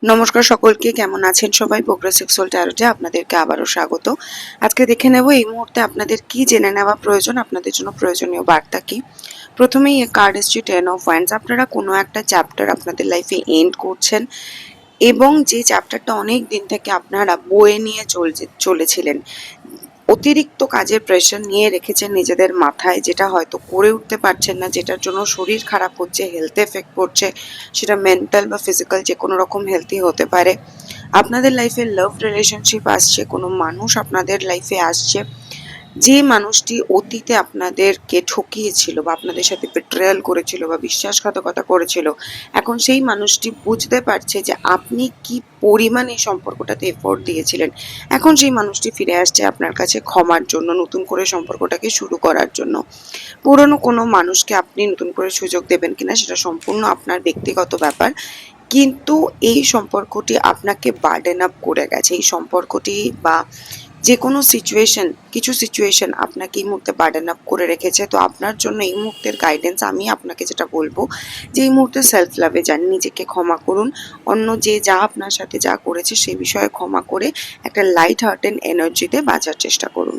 নমস্কার সকলকে, কেমন আছেন সবাই? প্রোগ্রেসিভ সোল ট্যারোটে আপনাদেরকে আবারও স্বাগত। আজকে দেখে নেব এই মুহূর্তে আপনাদের কি জেনে নেওয়া প্রয়োজন, আপনাদের জন্য প্রয়োজনীয় বার্তা কি। প্রথমেই এই কার্ড এসছে 10 অফ ওয়ান্ডস। আপনারা কোনো একটা চ্যাপ্টার আপনাদের লাইফে এন্ড করছেন এবং যে চ্যাপ্টারটা অনেক দিন থেকে আপনারা বয়ে নিয়ে চলেছিলেন, অতিরিক্ত কাজের প্রেশার নিয়ে রেখেছেন নিজেদের মাথায়, যেটা হয়তো করে উঠতে পারছেন না, যেটার জন্য শরীর খারাপ হচ্ছে, হেলথ এফেক্ট পড়ছে, সেটা মেন্টাল বা ফিজিক্যাল যে কোনো রকম হেলথই হতে পারে। আপনাদের লাইফে লাভ রিলেশনশিপ আসছে, কোনো মানুষ আপনাদের লাইফে আসছে, যে মানুষটি অতীতে আপনাদেরকে ঠকিয়েছিল বা আপনাদের সাথে বিট্রেয়াল করেছিল বা বিশ্বাসঘাতকতা করেছিল, এখন সেই মানুষটি বুঝতে পারছে যে আপনি কি পরিমাণ এই সম্পর্কটাতে এফোর্ট দিয়েছিলেন। এখন সেই মানুষটি ফিরে আসছে আপনার কাছে ক্ষমার জন্য, নতুন করে সম্পর্কটাকে শুরু করার জন্য। পুরনো কোনো মানুষকে আপনি নতুন করে সুযোগ দেবেন কিনা সেটা সম্পূর্ণ আপনার ব্যক্তিগত ব্যাপার, কিন্তু এই সম্পর্কটি আপনাকে বার্ডেন আপ করে গেছে। এই সম্পর্কটি বা যে কোনো সিচুয়েশন, কিছু সিচুয়েশন আপনাকে এই মুহূর্তে বার্ডেন আপ করে রেখেছে। তো আপনার জন্য এই মুহূর্তের গাইডেন্স, আমি আপনাকে যেটা বলবো যে এই মুহূর্তে সেলফ লাভে যান, নিজেকে ক্ষমা করুন। অন্য যে যা আপনার সাথে যা করেছে সেই বিষয়ে ক্ষমা করে একটা লাইট হার্টেড এনার্জিতে বাঁচার চেষ্টা করুন।